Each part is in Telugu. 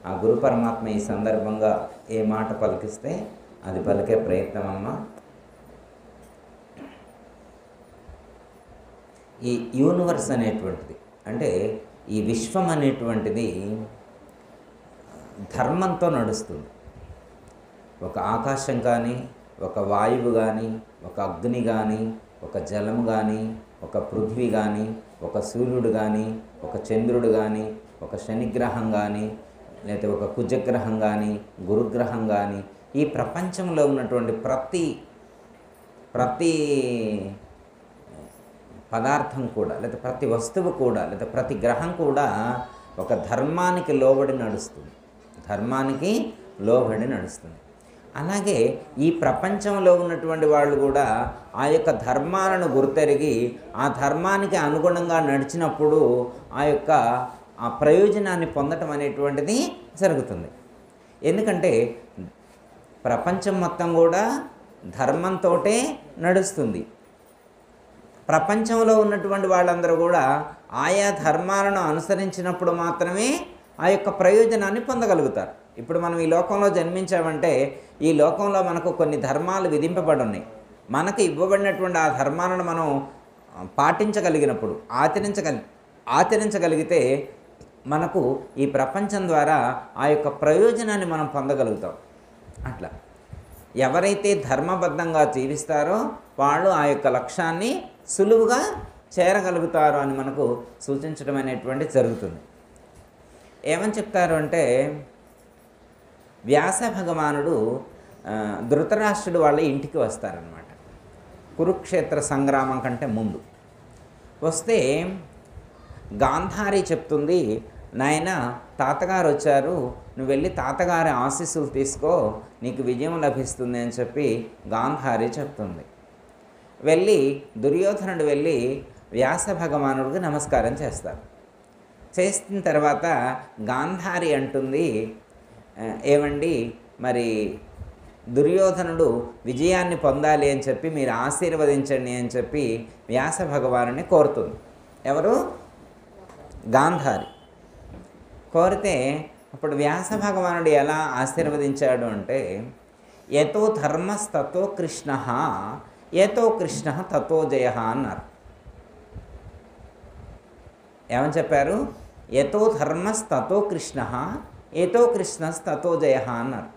ఆ గురు పరమాత్మ ఈ సందర్భంగా ఏ మాట పలికిస్తే అది పలికే ప్రయత్నం అమ్మా. ఈ యూనివర్స్ అనేటువంటిది, అంటే ఈ విశ్వం అనేటువంటిది ధర్మంతో నడుస్తుంది. ఒక ఆకాశం కానీ, ఒక వాయువు కానీ, ఒక అగ్ని కానీ, ఒక జలము కానీ, ఒక పృథ్వీ కానీ, ఒక సూర్యుడు కానీ, ఒక చంద్రుడు కానీ, ఒక శనిగ్రహం కానీ, లేకపోతే ఒక కుజగ్రహం కానీ, గురుగ్రహం కానీ, ఈ ప్రపంచంలో ఉన్నటువంటి ప్రతి పదార్థం కూడా, లేదా ప్రతి వస్తువు కూడా, లేదా ప్రతి గ్రహం కూడా ఒక ధర్మానికి లోబడి నడుస్తుంది. ధర్మానికి లోబడి నడుస్తుంది. అలాగే ఈ ప్రపంచంలో ఉన్నటువంటి వాళ్ళు కూడా ఆ యొక్క ధర్మాలను గుర్తెరిగి ఆ ధర్మానికి అనుగుణంగా నడిచినప్పుడు ఆ ప్రయోజనాన్ని పొందటం అనేటువంటిది జరుగుతుంది. ఎందుకంటే ప్రపంచం మొత్తం కూడా ధర్మంతో నడుస్తుంది. ప్రపంచంలో ఉన్నటువంటి వాళ్ళందరూ కూడా ఆయా ధర్మాలను అనుసరించినప్పుడు మాత్రమే ఆ యొక్క ప్రయోజనాన్ని పొందగలుగుతారు. ఇప్పుడు మనం ఈ లోకంలో జన్మించామంటే ఈ లోకంలో మనకు కొన్ని ధర్మాలు విధింపబడి ఉన్నాయి. మనకు ఇవ్వబడినటువంటి ఆ ధర్మాలను మనం పాటించగలిగినప్పుడు, ఆచరించగలిగితే మనకు ఈ ప్రపంచం ద్వారా ఆ యొక్క ప్రయోజనాన్ని మనం పొందగలుగుతాం. అట్లా ఎవరైతే ధర్మబద్ధంగా జీవిస్తారో వాళ్ళు ఆ యొక్క లక్ష్యాన్ని సులువుగా చేరగలుగుతారు అని మనకు సూచించడం అనేటువంటి జరుగుతుంది. ఏమని చెప్తారు అంటే, వ్యాస భగవానుడు ధృతరాష్ట్రుడు వాళ్ళ ఇంటికి వస్తారనమాట. కురుక్షేత్ర సంగ్రామం కంటే ముందు వస్తే గాంధారి చెప్తుంది, నాయన తాతగారు వచ్చారు, నువ్వు వెళ్ళి తాతగారి ఆశీస్సులు తీసుకో, నీకు విజయం లభిస్తుంది అని చెప్పి గాంధారి చెప్తుంది. వెళ్ళి దుర్యోధనుడు వెళ్ళి వ్యాస భగవానుడికి నమస్కారం చేస్తారు. చేసిన తర్వాత గాంధారి అంటుంది, ఏమండి మరి దుర్యోధనుడు విజయాన్ని పొందాలి అని చెప్పి మీరు ఆశీర్వదించండి అని చెప్పి వ్యాస భగవానుని కోరుతుంది. ఎవరు? గాంధారి కోరితే అప్పుడు వ్యాస భగవానుడు ఎలా ఆశీర్వదించాడు అంటే, యతో ధర్మస్తతో కృష్ణ, యతో కృష్ణ తతో జయ అన్నారు. ఏమని చెప్పారు? యతో ధర్మస్తతో కృష్ణ, యతో కృష్ణస్తతో జయ అన్నారు.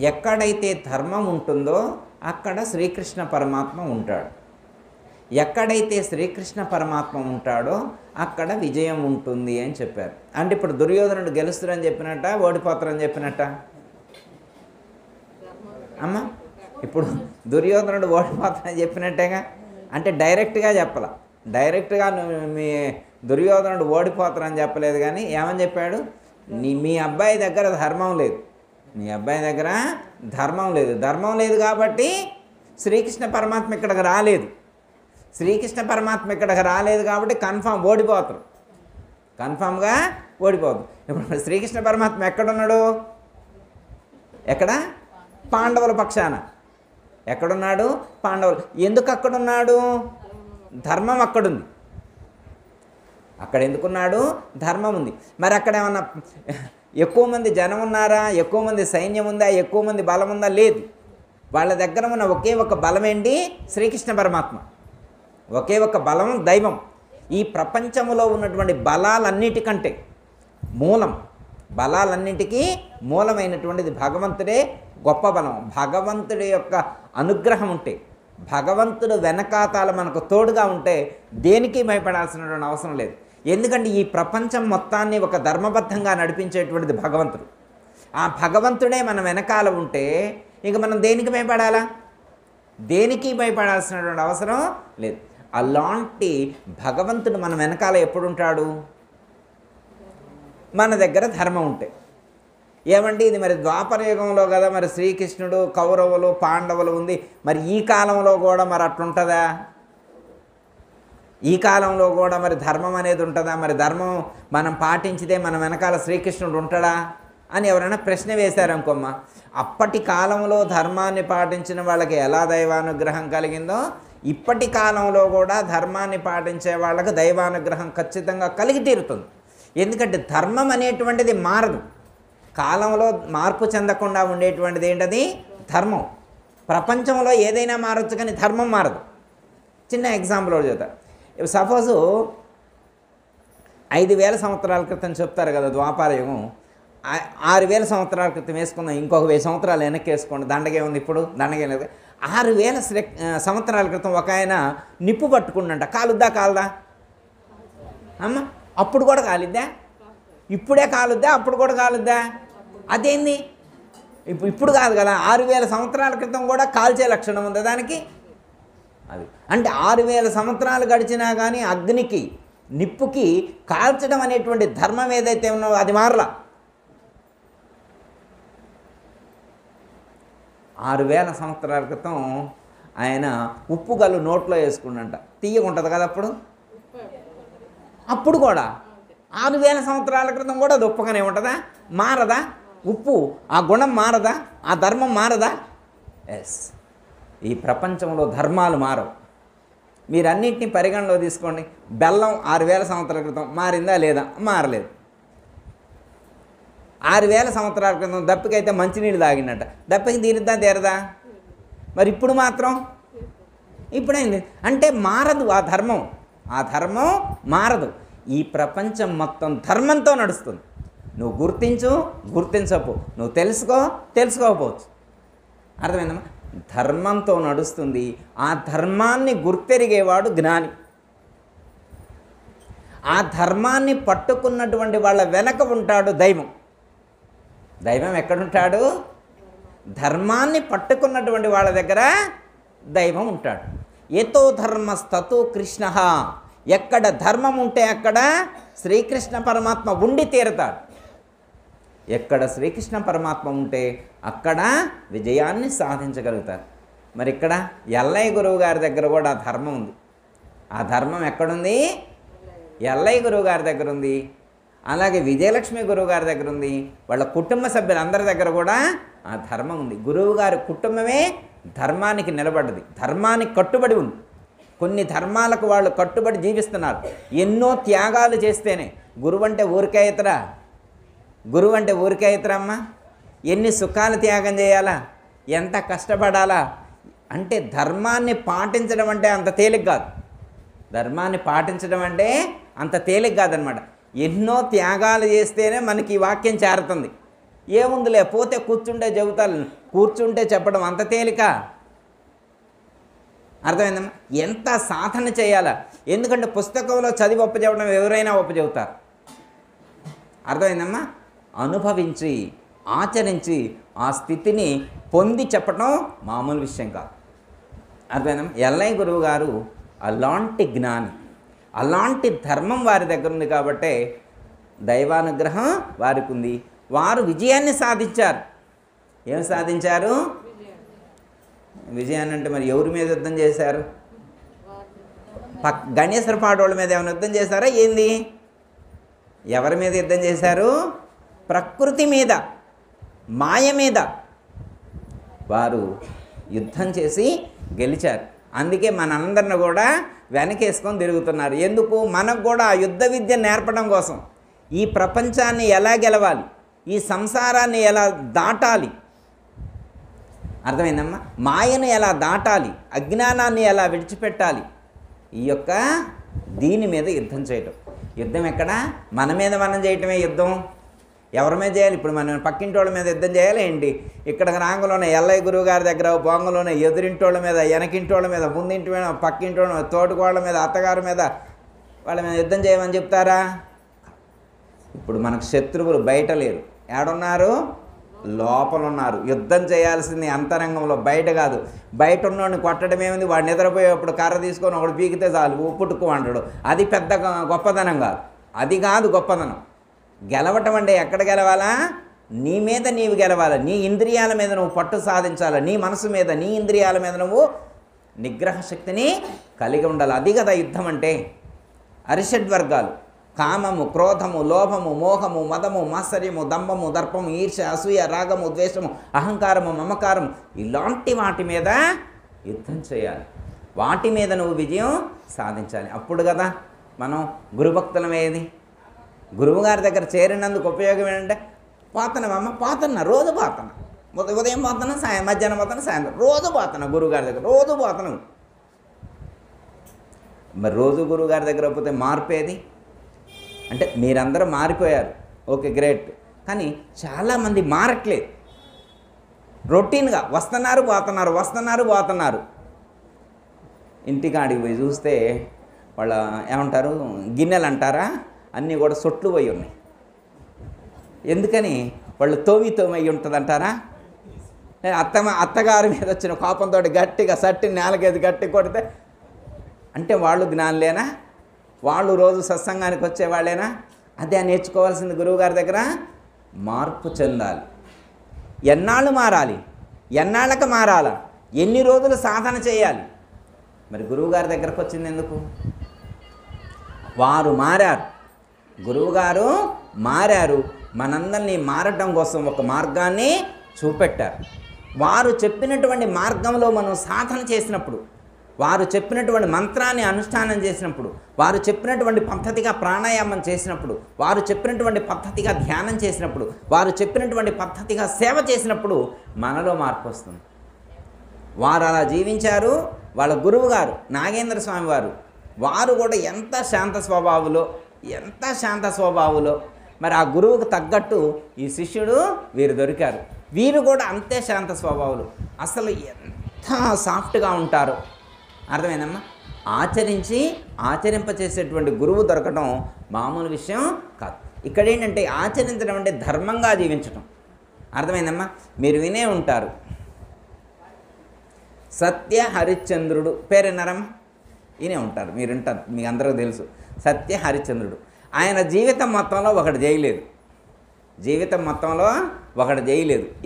ఎక్కడైతే ధర్మం ఉంటుందో అక్కడ శ్రీకృష్ణ పరమాత్మ ఉంటాడు. ఎక్కడైతే శ్రీకృష్ణ పరమాత్మ ఉంటాడో అక్కడ విజయం ఉంటుంది అని చెప్పారు. అంటే ఇప్పుడు దుర్యోధనుడు గెలుస్తారని చెప్పినట్ట, ఓడిపోతారని చెప్పినట్ట అమ్మ? ఇప్పుడు దుర్యోధనుడు ఓడిపోతారని చెప్పినట్టేగా. అంటే డైరెక్ట్గా చెప్పాల, డైరెక్ట్గా మీ దుర్యోధనుడు ఓడిపోతారని చెప్పలేదు, కానీ ఏమని చెప్పాడు? మీ అబ్బాయి దగ్గర ధర్మం లేదు, మీ అబ్బాయి దగ్గర ధర్మం లేదు, ధర్మం లేదు కాబట్టి శ్రీకృష్ణ పరమాత్మ ఇక్కడికి రాలేదు, శ్రీకృష్ణ పరమాత్మ ఇక్కడికి రాలేదు కాబట్టి కన్ఫామ్ ఓడిపోతారు, కన్ఫామ్గా ఓడిపోతారు. ఇప్పుడు శ్రీకృష్ణ పరమాత్మ ఎక్కడున్నాడు? ఎక్కడ? పాండవుల పక్షాన. ఎక్కడున్నాడు? పాండవులు. ఎందుకు అక్కడున్నాడు? ధర్మం అక్కడుంది. అక్కడ ఎందుకున్నాడు? ధర్మం ఉంది. మరి అక్కడ ఏమన్నా ఎక్కువ మంది జనం ఉన్నారా? ఎక్కువ మంది సైన్యం ఉందా? ఎక్కువ మంది బలం ఉందా? లేదు. వాళ్ళ దగ్గర ఉన్న ఒకే ఒక బలం ఏంటి? శ్రీకృష్ణ పరమాత్మ. ఒకే ఒక బలం దైవం. ఈ ప్రపంచంలో ఉన్నటువంటి బలాలన్నిటికంటే మూలం, బలాలన్నింటికీ మూలమైనటువంటిది భగవంతుడే గొప్ప బలం. భగవంతుడి యొక్క అనుగ్రహం ఉంటే, భగవంతుడు వెనకాతాల మనకు తోడుగా ఉంటే దేనికి భయపడాల్సినటువంటి అవసరం లేదు. ఎందుకంటే ఈ ప్రపంచం మొత్తాన్ని ఒక ధర్మబద్ధంగా నడిపించేటువంటిది భగవంతుడు. ఆ భగవంతుడే మన వెనకాల ఉంటే ఇక మనం దేనికి భయపడాలా? దేనికి భయపడాల్సినటువంటి అవసరం లేదు. అలాంటి భగవంతుడు మన వెనకాల ఎప్పుడు ఉంటాడు? మన దగ్గర ధర్మం ఉంటే. ఏమండి ఇది మరి ద్వాపర యుగంలో కదా మరి శ్రీకృష్ణుడు, కౌరవులు, పాండవులు ఉంది, మరి ఈ కాలంలో కూడా మరి అట్లుంటుందా? ఈ కాలంలో కూడా మరి ధర్మం అనేది ఉంటుందా? మరి ధర్మం మనం పాటించితే మన వెనకాల శ్రీకృష్ణుడు ఉంటాడా అని ఎవరైనా ప్రశ్న వేశారనుకోమ్మ, అప్పటి కాలంలో ధర్మాన్ని పాటించిన వాళ్ళకి ఎలా దైవానుగ్రహం కలిగిందో ఇప్పటి కాలంలో కూడా ధర్మాన్ని పాటించే వాళ్ళకు దైవానుగ్రహం ఖచ్చితంగా కలిగి తీరుతుంది. ఎందుకంటే ధర్మం అనేటువంటిది మారదు. కాలంలో మార్పు చెందకుండా ఉండేటువంటిది ఏంటది? ధర్మం. ప్రపంచంలో ఏదైనా మారచ్చు కానీ ధర్మం మారదు. చిన్న ఎగ్జాంపుల్ ఒకటి చెప్తా. సపోజు 5,000 సంవత్సరాల క్రితం చెప్తారు కదా ద్వాపర యుగం, 6,000 సంవత్సరాల క్రితం వేసుకుందాం, ఇంకొక 1000 సంవత్సరాలు వెనక్కి వేసుకోండి, దండగే ఉంది. ఇప్పుడు దండగే లేదు. 6,000 సంవత్సరాల క్రితం ఒక ఆయన నిప్పు పట్టుకుండంట, కాలుద్దా కాలదా అమ్మ? అప్పుడు కూడా కాలిద్దా? ఇప్పుడే కాలుద్దా? అప్పుడు కూడా కాలుద్దా? అదేంది? ఇప్పుడు కాదు కదా, 6,000 సంవత్సరాల క్రితం కూడా కాల్చే లక్షణం ఉందా దానికి? అది అంటే 6,000 సంవత్సరాలు గడిచినా కానీ అగ్నికి, నిప్పుకి కాల్చడం అనేటువంటి ధర్మం ఏదైతే ఉన్నదో అది మారలా. 6,000 సంవత్సరాల క్రితం ఆయన ఉప్పు గల్లు నోట్లో వేసుకుండంట, తీయకుంటుంది కదా అప్పుడు కూడా 6,000 సంవత్సరాల క్రితం కూడా అది ఉప్పగానే ఉంటుందా? మారదా? ఉప్పు ఆ గుణం మారదా? ఆ ధర్మం మారదా? ఎస్. ఈ ప్రపంచంలో ధర్మాలు మారవు. మీరు అన్నింటినీ పరిగణలో తీసుకోండి. బెల్లం 6,000 సంవత్సరాల క్రితం మారిందా లేదా? మారలేదు. 6,000 సంవత్సరాల క్రితం దప్పికైతే మంచినీళ్ళు తాగినట్ట, దప్పికి తీరుద్దా తీరదా? మరి ఇప్పుడు మాత్రం ఇప్పుడైంది అంటే మారదు ఆ ధర్మం. ఆ ధర్మం మారదు. ఈ ప్రపంచం మొత్తం ధర్మంతో నడుస్తుంది. నువ్వు గుర్తించు, గుర్తించపో, నువ్వు తెలుసుకోకపోవచ్చు. అర్థమైందమ్మా? ధర్మంతో నడుస్తుంది. ఆ ధర్మాన్ని గుర్తెరిగేవాడు జ్ఞాని. ఆ ధర్మాన్ని పట్టుకున్నటువంటి వాళ్ళ వెనక ఉంటాడు దైవం. దైవం ఎక్కడుంటాడు? ధర్మాన్ని పట్టుకున్నటువంటి వాళ్ళ దగ్గర దైవం ఉంటాడు. ఎతో ధర్మస్తతో కృష్ణ. ఎక్కడ ధర్మం ఉంటే అక్కడ శ్రీకృష్ణ పరమాత్మ ఉండి తీరతాడు. ఎక్కడ శ్రీకృష్ణ పరమాత్మ ఉంటే అక్కడ విజయాన్ని సాధించగలుగుతారు. మరి ఇక్కడ ఎల్లయ్య గురువు గారి దగ్గర కూడా ఆ ధర్మం ఉంది. ఆ ధర్మం ఎక్కడుంది? ఎల్లయ్య గురువు గారి దగ్గర ఉంది. అలాగే విజయలక్ష్మి గురువు గారి దగ్గర ఉంది. వాళ్ళ కుటుంబ సభ్యులందరి దగ్గర కూడా ఆ ధర్మం ఉంది. గురువు గారి కుటుంబమే ధర్మానికి నిలబడ్డది, ధర్మానికి కట్టుబడి ఉంది. కొన్ని ధర్మాలకు వాళ్ళు కట్టుబడి జీవిస్తున్నారు. ఎన్నో త్యాగాలు చేస్తేనే. గురువు అంటే ఊరికే ఇతరా? గురువు అంటే ఊరికే ఇతరమ్మా? ఎన్ని సుఖాలు త్యాగం చేయాలా? ఎంత కష్టపడాలా? అంటే ధర్మాన్ని పాటించడం అంటే అంత తేలిక కాదు. ధర్మాన్ని పాటించడం అంటే అంత తేలిక కాదనమాట. ఎన్నో త్యాగాలు చేస్తేనే మనకి ఈ వాక్యం చేరుతుంది. ఏముందిలే పోతే కూర్చుంటే చెబుతాను, కూర్చుంటే చెప్పడం అంత తేలిక? అర్థమైందమ్మా? ఎంత సాధన చేయాలా? ఎందుకంటే పుస్తకంలో చదివి ఒప్పచెప్పడం ఎవరైనా ఒప్పచెబుతారు. అర్థమైందమ్మా? అనుభవించి ఆచరించి ఆ స్థితిని పొంది చెప్పడం మామూలు విషయం కాదు. అర్థమైందమ్మా? ఎల్లయ్య గురువు గారు అలాంటి జ్ఞాని, అలాంటి ధర్మం వారి దగ్గర ఉంది కాబట్టే దైవానుగ్రహం వారికి ఉంది. వారు విజయాన్ని సాధించారు. ఏం సాధించారు? విజయాన్ని అంటే మరి ఎవరి మీద యుద్ధం చేశారు? గణేశ్వర పాడోళ్ళ మీద ఏమైనా యుద్ధం చేశారా ఏంది? ఎవరి మీద యుద్ధం చేశారు? ప్రకృతి మీద, మాయ మీద వారు యుద్ధం చేసి గెలిచారు. అందుకే మనందరిని కూడా వెనకేసుకొని తిరుగుతున్నారు. ఎందుకు? మనకు కూడా ఆ యుద్ధ విద్య నేర్పడం కోసం. ఈ ప్రపంచాన్ని ఎలా గెలవాలి, ఈ సంసారాన్ని ఎలా దాటాలి, అర్థమైందమ్మా? మాయను ఎలా దాటాలి, అజ్ఞానాన్ని ఎలా విడిచిపెట్టాలి, ఈ యొక్క దీని మీద యుద్ధం చేయటం. యుద్ధం ఎక్కడ? మన మీద మనం చేయటమే యుద్ధం. ఎవరి మీద చేయాలి? ఇప్పుడు మనం పక్కింటోళ్ళ మీద యుద్ధం చేయాలి ఏంటి? ఇక్కడ రాంగలోనే ఎల్లయ్య గురువు గారి దగ్గర బొంగలోనే ఎదురింటోళ్ళ మీద, వెనకింటోళ్ళ మీద, ముందింటి మీద, పక్కింటోళ్ళ మీద, తోటికోళ్ళ మీద, అత్తగారి మీద, వాళ్ళ మీద యుద్ధం చేయమని చెప్తారా? ఇప్పుడు మనకు శత్రువులు బయట లేరు. ఏడున్నారు? లోపల ఉన్నారు. యుద్ధం చేయాల్సింది అంతరంగంలో, బయట కాదు. బయట ఉన్నోడిని కొట్టడం ఏముంది? వాడు నిద్రపోయేప్పుడు కర్ర తీసుకొని ఒకడు పీకితే చాలు పుట్టుకు అంటాడు. అది పెద్ద గొప్పదనం కాదు. అది కాదు గొప్పదనం. గెలవటం అంటే ఎక్కడ గెలవాలా? నీ మీద నీవు గెలవాలి. నీ ఇంద్రియాల మీద నువ్వు పట్టు సాధించాలి. నీ మనసు మీద, నీ ఇంద్రియాల మీద నువ్వు నిగ్రహ శక్తిని కలిగి ఉండాలి. అది కదా యుద్ధం అంటే. అరిషడ్వర్గాలు: కామము, క్రోధము, లోభము, మోహము, మదము, మాత్సర్యము, దంభము, దర్పము, ఈర్ష, అసూయ, రాగము, ద్వేషము, అహంకారము, మమకారము, ఇలాంటి వాటి మీద యుద్ధం చేయాలి. వాటి మీద నువ్వు విజయం సాధించాలి. అప్పుడు కదా మనం గురుభక్తులమయ్యేది. గురువుగారి దగ్గర చేరినందుకు ఉపయోగం ఏంటంటే పోతున్నామమ్మ, పోతున్నా, రోజు పోతున్నా, ఉదయం పోతున్నా, మధ్యాహ్నం పోతున్నా, సాయంత్రం రోజు పోతున్నా గురువుగారి దగ్గర, రోజు పోతున్నాం. మరి రోజు గురువుగారి దగ్గర పోతే మార్పేది అంటే మీరందరూ మారిపోయారు, ఓకే గ్రేట్. కానీ చాలామంది మారట్లేదు. రొటీన్గా వస్తున్నారు పోతున్నారు. ఇంటికాడికి పోయి చూస్తే వాళ్ళ ఏమంటారు, గిన్నెలు అంటారా, అన్నీ కూడా సొట్లు పోయి ఉన్నాయి. ఎందుకని? వాళ్ళు తోమి అయి ఉంటుంది అంటారా? అత్తగారి మీద వచ్చిన కోపంతో గట్టిగా సట్టి నేలకేది గట్టి కొడితే అంటే వాళ్ళు జ్ఞానులేనా? వాళ్ళు రోజు సత్సంగానికి వచ్చేవాళ్ళేనా? అదే నేర్చుకోవాల్సింది గురువుగారి దగ్గర. మార్పు చెందాలి. ఎన్నాళ్ళు మారాలి? ఎన్నాళ్ళకి మారాలా? ఎన్ని రోజులు సాధన చేయాలి? మరి గురువుగారి దగ్గరకు వచ్చింది ఎందుకు? వారు మారారు, గురువుగారు మారారు, మనందరినీ మారటం కోసం ఒక మార్గాన్ని చూపెట్టారు. వారు చెప్పినటువంటి మార్గంలో మనం సాధన చేసినప్పుడు, వారు చెప్పినటువంటి మంత్రాన్ని అనుష్ఠానం చేసినప్పుడు, వారు చెప్పినటువంటి పద్ధతిగా ప్రాణాయామం చేసినప్పుడు, వారు చెప్పినటువంటి పద్ధతిగా ధ్యానం చేసినప్పుడు, వారు చెప్పినటువంటి పద్ధతిగా సేవ చేసినప్పుడు మనలో మార్పు వస్తుంది. వారు అలా జీవించారు. వాళ్ళ గురువు గారు నాగేంద్ర స్వామి వారు కూడా ఎంత శాంత స్వభావులో మరి ఆ గురువుకు తగ్గట్టు ఈ శిష్యుడు వీరు దొరికారు. వీరు కూడా అంతే శాంత స్వభావులు. అసలు ఎంత సాఫ్ట్గా ఉంటారో అర్థమైందమ్మా. ఆచరింపచేసేటువంటి గురువు దొరకటం మామూలు విషయం కాదు. ఇక్కడ ఏంటంటే ఆచరించడం అంటే ధర్మంగా జీవించటం. అర్థమైందమ్మా. మీరు వినే ఉంటారు, సత్య హరిశ్చంద్రుడు పేరు విన్నారమ్మా? వినే ఉంటారు, మీరు వింటారు, మీకు అందరికీ తెలుసు. సత్య హరిశ్చంద్రుడు ఆయన జీవితం మొత్తంలో ఒకటి చేయలేదు.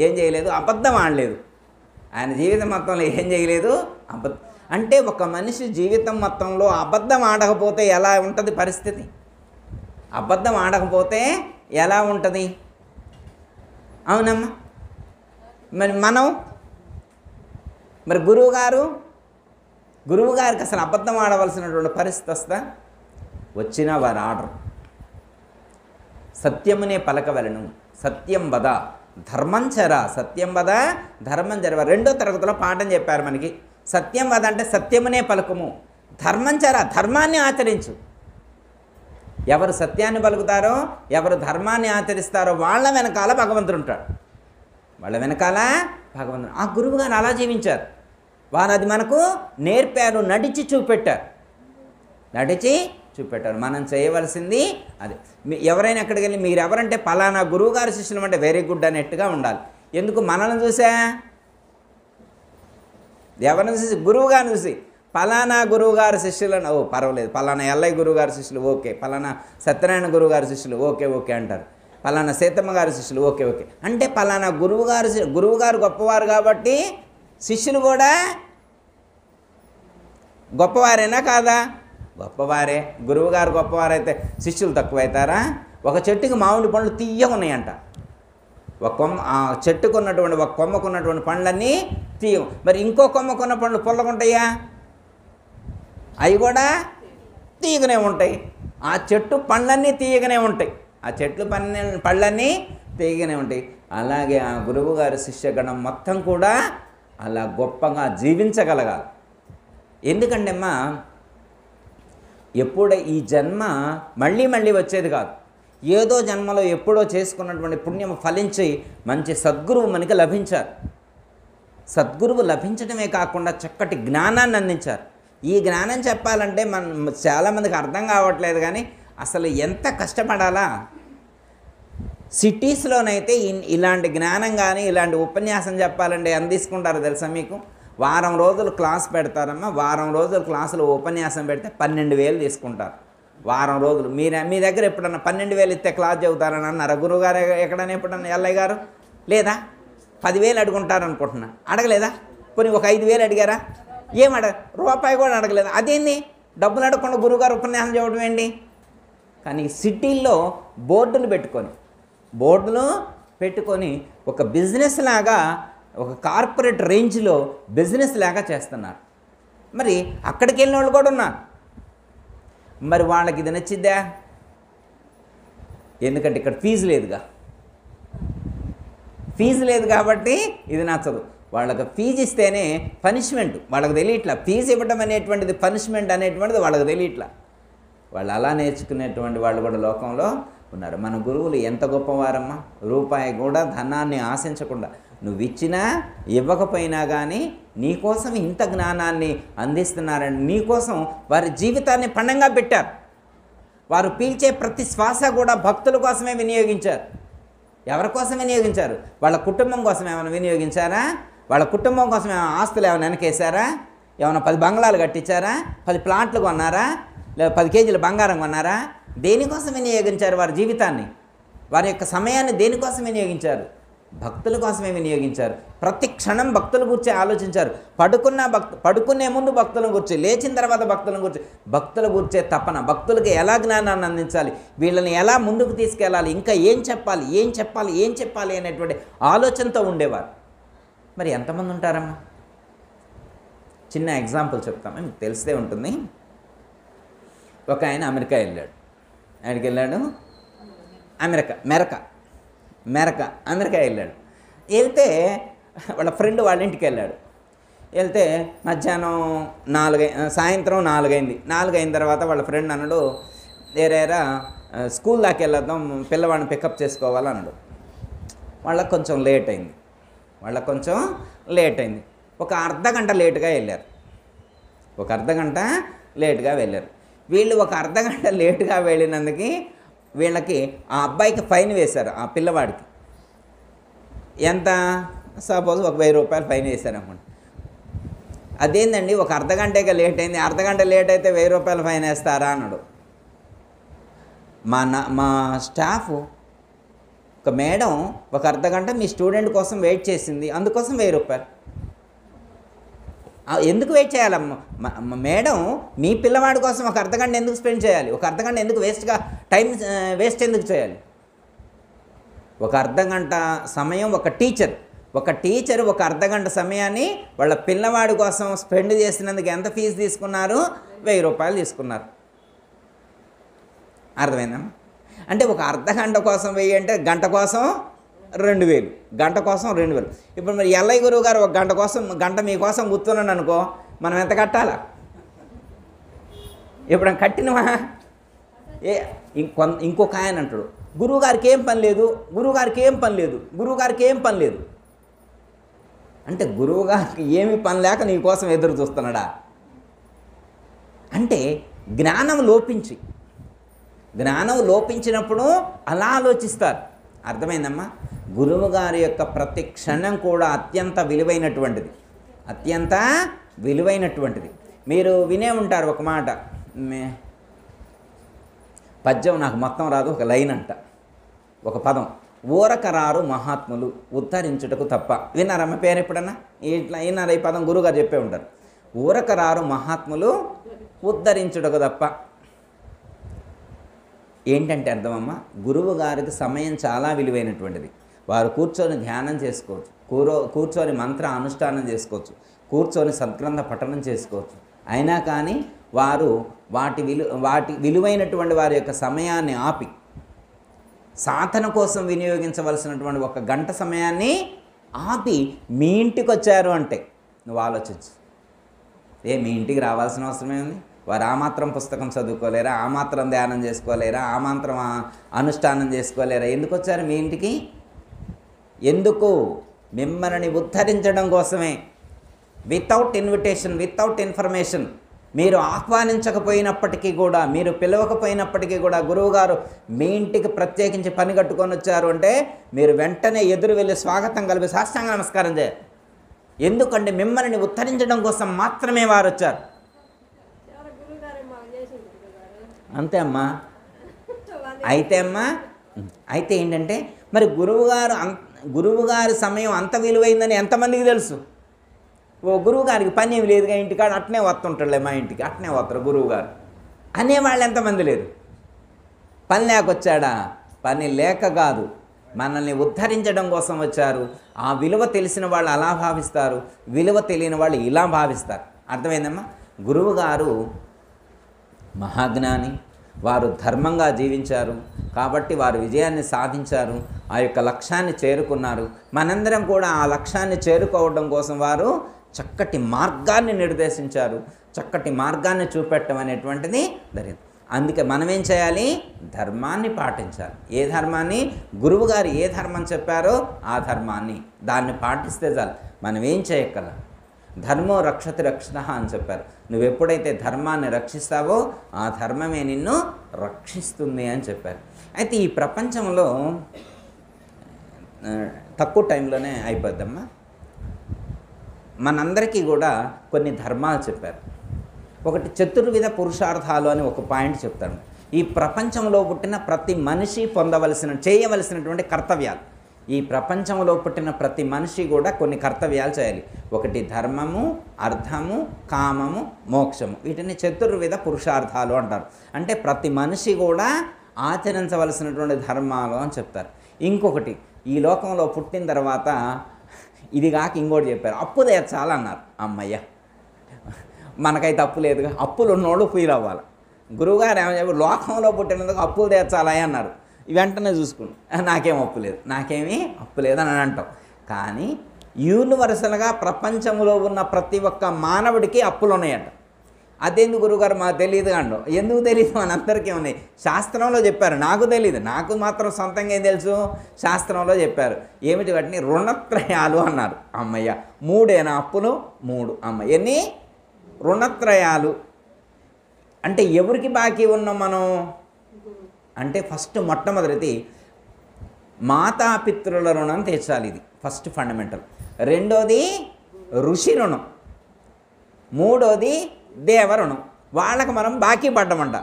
ఏం చేయలేదు? అబద్ధం ఆడలేదు. ఆయన జీవితం మొత్తంలో ఏం చేయలేదు? అంటే ఒక మనిషి జీవితం మొత్తంలో అబద్ధం ఆడకపోతే ఎలా ఉంటుంది పరిస్థితి? అబద్ధం ఆడకపోతే ఎలా ఉంటుంది? అవునమ్మా. మరి గురువుగారికి అసలు అబద్ధం ఆడవలసినటువంటి పరిస్థితి వస్తా? వచ్చినా వారు ఆడరు. సత్యమునే పలకవలను, సత్యం వద ధర్మం చర, సత్యం వద ధర్మం చర. 2వ తరగతిలో పాఠం చెప్పారు మనకి. సత్యం వద అంటే సత్యమునే పలుకుము, ధర్మం చర ధర్మాన్ని ఆచరించు. ఎవరు సత్యాన్ని పలుకుతారో, ఎవరు ధర్మాన్ని ఆచరిస్తారో వాళ్ళ వెనకాల భగవంతుడు ఉంటాడు. ఆ గురువు గారు అలా జీవించారు. వారు అది మనకు నేర్పారు, నడిచి చూపెట్టారు. మనం చేయవలసింది అదే. ఎవరైనా ఎక్కడికి వెళ్ళి మీరు ఎవరంటే పలానా గురువుగారి శిష్యులు అంటే వెరీ గుడ్ అనేట్టుగా ఉండాలి. ఎందుకు? మనల్ని చూసా, ఎవరిని చూసి? గురువుగారిని చూసి పలానా గురువుగారి శిష్యులను, ఓ పర్వాలేదు, పలానా ఎల్లయ్య గురువుగారి శిష్యులు ఓకే, పలానా సత్యనారాయణ గురువుగారి శిష్యులు ఓకే అంటారు, పలానా సీతమ్మ గారి శిష్యులు ఓకే అంటే పలానా గురువుగారు గొప్పవారు కాబట్టి శిష్యులు కూడా గొప్పవారేనా కాదా? గొప్పవారే. గురువుగారు గొప్పవారైతే శిష్యులు తక్కువైతారా? ఒక చెట్టుకి మామిడి పండ్లు తీయగా ఉన్నాయంట. ఆ చెట్టుకు ఉన్నటువంటి ఒక కొమ్మకు ఉన్నటువంటి పండ్లన్నీ తీయ, మరి ఇంకో కొమ్మకున్న పండ్లు పుల్లగుంటాయా? అవి కూడా తీయగానే ఉంటాయి. ఆ చెట్టు పండ్లన్నీ తీయగానే ఉంటాయి. పళ్ళన్నీ తీయగానే ఉంటాయి. అలాగే ఆ గురువుగారి శిష్యగణం మొత్తం కూడా అలా గొప్పగా జీవించగలగాలి. ఎందుకంటే అమ్మా, ఎప్పుడో ఈ జన్మ మళ్ళీ వచ్చేది కాదు. ఏదో జన్మలో ఎప్పుడో చేసుకున్నటువంటి పుణ్యం ఫలించి మంచి సద్గురువు మనకి లభించారు. సద్గురువు లభించడమే కాకుండా చక్కటి జ్ఞానాన్ని అందించారు. ఈ జ్ఞానం చెప్పాలంటే చాలామందికి అర్థం కావట్లేదు. కానీ అసలు ఎంత కష్టపడాలా? సిటీస్లోనైతే ఇలాంటి జ్ఞానం కానీ ఇలాంటి ఉపన్యాసం చెప్పాలంటే ఎంత తీసుకుంటారో తెలుసా మీకు? వారం రోజులు క్లాస్ పెడతారమ్మా. వారం రోజులు క్లాసులో ఉపన్యాసం పెడితే 12,000 తీసుకుంటారు. వారం రోజులు. మీ దగ్గర ఎప్పుడన్నా 12,000 ఇస్తే క్లాస్ చెబుతారని అన్నారా గురువుగారు? ఎక్కడైనా ఎప్పుడన్నా ఎల్లయ్య గారు? లేదా? 10,000 అడుగుంటారు అనుకుంటున్నా. అడగలేదా? పోనీ ఒక 5,000 అడిగారా? రూపాయి కూడా అడగలేదు. అదేంది? డబ్బులు అడగకుండా గురువుగారు ఉపన్యాసం చెప్పడం ఏంటి? కానీ సిటీల్లో బోర్డులు పెట్టుకొని ఒక బిజినెస్ లాగా, ఒక కార్పొరేట్ రేంజ్లో బిజినెస్ లాగా చేస్తున్నారు. మరి అక్కడికి వెళ్ళిన వాళ్ళు కూడా ఉన్నారు. మరి వాళ్ళకి ఇది నచ్చిద్దా? ఎందుకంటే ఇక్కడ ఫీజు లేదుగా. ఫీజు లేదు కాబట్టి ఇది నచ్చదు. వాళ్ళకి ఫీజు ఇస్తేనే పనిష్మెంట్, వాళ్ళకి తెలియట్లా. ఫీజు ఇవ్వడం అనేటువంటిది పనిష్మెంట్ అనేటువంటిది వాళ్ళకి తెలియట్లా. వాళ్ళు అలా నేర్చుకునేటువంటి వాళ్ళు కూడా లోకంలో ఉన్నారు. మన గురువులు ఎంత గొప్పవారమ్మా, రూపాయి కూడా ధనాన్ని ఆశించకుండా నువ్వు ఇచ్చినా ఇవ్వకపోయినా కానీ నీకోసం ఇంత జ్ఞానాన్ని అందిస్తున్నారని, నీకోసం వారి జీవితాన్ని పణంగా పెట్టారు. వారు పీల్చే ప్రతి శ్వాస కూడా భక్తుల కోసమే వినియోగించారు. ఎవరి కోసం వినియోగించారు? వాళ్ళ కుటుంబం కోసం ఏమైనా వినియోగించారా? వాళ్ళ కుటుంబం కోసం ఏమైనా ఆస్తులు ఏమైనా వెనకేసారా? ఏమైనా 10 బంగ్లాలు కట్టించారా? 10 ప్లాట్లు కొన్నారా? లేదా 10 కేజీల బంగారం కొన్నారా? దేనికోసం వినియోగించారు వారి జీవితాన్ని? వారి యొక్క సమయాన్ని దేనికోసం వినియోగించారు? భక్తుల కోసమే వినియోగించారు. ప్రతి క్షణం భక్తుల గురించి ఆలోచించారు. పడుకునే ముందు భక్తులను గురించి, లేచిన తర్వాత భక్తులను గురించి, భక్తుల గురించే తపన, భక్తులకి ఎలా జ్ఞానాన్ని అందించాలి, వీళ్ళని ఎలా ముందుకు తీసుకెళ్ళాలి, ఇంకా ఏం చెప్పాలి అనేటువంటి ఆలోచనతో ఉండేవారు. మరి ఎంతమంది ఉంటారమ్మా? చిన్న ఎగ్జాంపుల్ చెప్తాము, మీకు తెలిసే ఉంటుంది. ఒక ఆయన అమెరికా వెళ్ళాడు. ఆయనకి వెళ్ళాడు అమెరికా వెళ్ళాడు. వెళ్తే వాళ్ళ ఫ్రెండ్ వాళ్ళ ఇంటికి వెళ్ళాడు. వెళ్తే మధ్యాహ్నం సాయంత్రం 4 అయింది. 4 అయిన తర్వాత వాళ్ళ ఫ్రెండ్ అన్నాడు, ఏరేరా స్కూల్ దాకా వెళ్ళొద్దాం, పిల్లవాడిని పికప్ చేసుకోవాలన్నాడు. వాళ్ళకి కొంచెం లేట్ అయింది. ఒక అర్ధగంట లేటుగా వెళ్ళారు. వీళ్ళు ఒక అర్ధగంట లేటుగా వెళ్ళినందుకు వీళ్ళకి ఆ అబ్బాయికి ఫైన్ వేశారు, ఆ పిల్లవాడికి. ఎంత? సపోజ్ ఒక 1000 రూపాయలు ఫైన్ వేశారు అనుకోండి. అదేందండి, ఒక అర్ధగంటగా లేట్ అయింది, అర్ధగంట లేట్ అయితే 1000 రూపాయలు ఫైన్ వేస్తారా అన్నాడు. మా స్టాఫ్ ఒక మేడం ఒక అర్ధగంట మీ స్టూడెంట్ కోసం వెయిట్ చేసింది, అందుకోసం 1000 రూపాయలు. ఎందుకు వెయిట్ చేయాలమ్మా మేడం? మీ పిల్లవాడి కోసం ఒక అర్ధగంట ఎందుకు స్పెండ్ చేయాలి? ఒక అర్ధగంట ఎందుకు టైం వేస్ట్ ఎందుకు చేయాలి? ఒక అర్ధగంట సమయం ఒక టీచర్ ఒక అర్ధగంట సమయాన్ని వాళ్ళ పిల్లవాడి కోసం స్పెండ్ చేసినందుకు ఎంత ఫీజు తీసుకున్నారు? 1000 రూపాయలు తీసుకున్నారు. అర్థమైందమ్మా? అంటే ఒక అర్ధగంట కోసం 1000 అంటే గంట కోసం 2000, గంట కోసం 2000. ఇప్పుడు మరి ఎల్లయ్య గురువు గారు ఒక గంట మీకోసం కూర్చున్నాను అనుకో, మనం ఎంత కట్టాలా? ఇప్పుడు కట్టినవా? ఇంకొక ఆయన అంటాడు, గురువుగారికి ఏం పని లేదు. అంటే గురువుగారికి ఏమి పని లేక నీ కోసం ఎదురు చూస్తున్నాడా? అంటే జ్ఞానం లోపించినప్పుడు అలా ఆలోచిస్తారు. అర్థమైందమ్మా? గురువు గారి యొక్క ప్రతి క్షణం కూడా అత్యంత విలువైనటువంటిది. మీరు వినే ఉంటారు ఒక మాట, పద్యం నాకు మొత్తం రాదు, ఒక లైన్ అంట, ఒక పదం, ఊరకరారు మహాత్ములు ఉద్ధరించుటకు తప్ప. విన్నారమ్మ పేరు ఎప్పుడన్నా? ఇట్లా విన్నారా ఈ పదం? గురువుగారు చెప్పే ఉంటారు. ఊరకరారు మహాత్ములు ఉద్ధరించుటకు తప్ప. ఏంటంటే అర్థమమ్మా, గురువు గారికి సమయం చాలా విలువైనటువంటిది. వారు కూర్చొని ధ్యానం చేసుకోవచ్చు, కూర్చొని మంత్ర అనుష్ఠానం చేసుకోవచ్చు, కూర్చొని సద్గ్రంథ పఠనం చేసుకోవచ్చు. అయినా కానీ వారు వాటి విలువైనటువంటి వారి యొక్క సమయాన్ని ఆపి సాధన కోసం వినియోగించవలసినటువంటి 1 గంట సమయాన్ని ఆపి మీ ఇంటికి వచ్చారు అంటే నువ్వు ఆలోచించు. మీ ఇంటికి రావాల్సిన అవసరమే ఉంది? వారు ఆ మాత్రం పుస్తకం చదువుకోలేరా? ఆ మాత్రం ధ్యానం చేసుకోలేరా? ఆ మాత్రం అనుష్ఠానం చేసుకోలేరా? ఎందుకు వచ్చారు మీ ఇంటికి? ఎందుకు? మిమ్మల్ని ఉద్ధరించడం కోసమే. వితౌట్ ఇన్విటేషన్, వితౌట్ ఇన్ఫర్మేషన్, మీరు ఆహ్వానించకపోయినప్పటికీ కూడా, మీరు పిలవకపోయినప్పటికీ కూడా గురువుగారు మీ ఇంటికి ప్రత్యేకించి పని కట్టుకొని వచ్చారు అంటే మీరు వెంటనే ఎదురు వెళ్ళి స్వాగతం కలిపి సాష్టాంగ నమస్కారం చేయాలి. ఎందుకంటే మిమ్మల్ని ఉద్ధరించడం కోసం మాత్రమే వారు వచ్చారు. అంతే అమ్మా. అయితే ఏంటంటే మరి గురువుగారి సమయం అంత విలువైందని ఎంతమందికి తెలుసు? గురువుగారికి పని ఏమి లేదుగా, ఇంటికాడ అట్నే వస్తుంటాడులే, మా ఇంటికి అట్నే వస్తారు గురువుగారు అనేవాళ్ళు ఎంతమంది లేరు? పని లేకొచ్చాడా? పని లేక కాదు, మనల్ని ఉద్ధరించడం కోసం వచ్చారు. ఆ విలువ తెలిసిన వాళ్ళు అలా భావిస్తారు, విలువ తెలియని వాళ్ళు ఇలా భావిస్తారు. అర్థమైందమ్మా? గురువుగారు మహాజ్ఞాని, వారు ధర్మంగా జీవించారు, కాబట్టి వారు విజయాన్ని సాధించారు, ఆ యొక్క లక్ష్యాన్ని చేరుకున్నారు. మనందరం కూడా ఆ లక్ష్యాన్ని చేరుకోవడం కోసం వారు చక్కటి మార్గాన్ని నిర్దేశించారు, చక్కటి మార్గాన్ని చూపెట్టడం అనేటువంటిది జరిగింది. అందుకే మనం ఏం చేయాలి? ధర్మాన్ని పాటించాలి. ఏ ధర్మాన్ని? గురువు గారు ఏ ధర్మం చెప్పారో ఆ ధర్మాన్ని, దాన్ని పాటిస్తే చాలు. మనం ఏం చేయగల? ధర్మో రక్షతి రక్షణ అని చెప్పారు. నువ్వు ఎప్పుడైతే ధర్మాన్ని రక్షిస్తావో ఆ ధర్మమే నిన్ను రక్షిస్తుంది అని చెప్పారు. అయితే ఈ ప్రపంచంలో తక్కువ టైంలోనే అయిపోద్దమ్మా. మనందరికీ కూడా కొన్ని ధర్మాలు చెప్పారు. ఒకటి చతుర్విధ పురుషార్థాలు అని ఒక పాయింట్ చెప్తాను. ఈ ప్రపంచంలో పుట్టిన ప్రతి మనిషి చేయవలసినటువంటి కర్తవ్యాలు. ఈ ప్రపంచంలో పుట్టిన ప్రతి మనిషి కూడా కొన్ని కర్తవ్యాలు చేయాలి. ఒకటి ధర్మము, అర్థము, కామము, మోక్షము. వీటిని చతుర్విధ పురుషార్థాలు అంటారు. అంటే ప్రతి మనిషి కూడా ఆచరించవలసినటువంటి ధర్మాలు అని చెప్తారు. ఇంకొకటి, ఈ లోకంలో పుట్టిన తర్వాత ఇది కాక ఇంకోటి చెప్పారు, అప్పు తీర్చాలన్నారు. అమ్మయ్య, మనకైతే అప్పు లేదుగా, అప్పులు ఉన్నోళ్ళు ఫీల్ అవ్వాలి. గురువుగారు ఏమని చెప్పారు? లోకంలో పుట్టినందుకు అప్పులు తీర్చాలా అన్నారు. వెంటనే చూసుకుని నాకేం అప్పు లేదు, నాకేమీ అప్పు లేదు అని అంటాం. కానీ యూనివర్సల్గా ప్రపంచంలో ఉన్న ప్రతి ఒక్క మానవుడికి అప్పులు ఉన్నాయంట. అదెందుకు గురువుగారు? మాకు తెలియదు అండు. ఎందుకు తెలియదు? మనందరికీ ఉన్నాయి. శాస్త్రంలో చెప్పారు, నాకు తెలియదు. నాకు మాత్రం సొంతంగా ఏం తెలుసు? శాస్త్రంలో చెప్పారు. ఏమిటి వాటిని? రుణత్రయాలు అన్నారు. అమ్మయ్య, మూడేనా అప్పులు? 3. అమ్మ, ఎన్ని? రుణత్రయాలు. అంటే ఎవరికి బాకీ ఉన్నాం మనం అంటే ఫస్ట్ మొట్టమొదటిది మాతాపితృల రుణం తీర్చాలి. ఇది ఫస్ట్ ఫండమెంటల్. రెండోది ఋషి రుణం. మూడోది దేవ రుణం. వాళ్ళకి మనం బాకీ పడ్డామంట.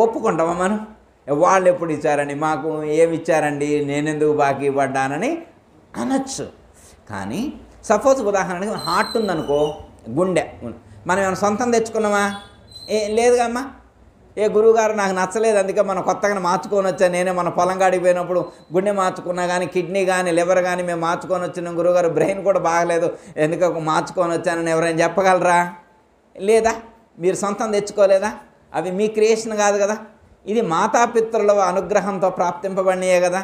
ఒప్పుకుంటామా మనం? వాళ్ళు ఎప్పుడు ఇచ్చారని, మాకు ఏమి ఇచ్చారండి, నేనెందుకు బాకీ పడ్డానని అనొచ్చు. కానీ సపోజ్ ఉదాహరణకి హార్ట్ ఉందనుకో, గుండె, మనం ఏమైనా సొంతం తెచ్చుకున్నామా? లేదుగా అమ్మా. గురువుగారు నాకు నచ్చలేదు, అందుకే మనం కొత్తగా మార్చుకొని వచ్చా. నేనే మన పొలం కాడికి పోయినప్పుడు గుండె మార్చుకున్నా కానీ, కిడ్నీ కానీ, లివర్ కానీ మేము మార్చుకొని వచ్చినాం. గురువుగారు బ్రెయిన్ కూడా బాగలేదు, ఎందుకు మార్చుకొని వచ్చానని ఎవరైనా చెప్పగలరా? లేదా? మీరు సొంతం తెచ్చుకోలేదా? అవి మీ క్రియేషన్ కాదు కదా. ఇది మాతాపితృల అనుగ్రహంతో ప్రాప్తింపబడినాయే కదా.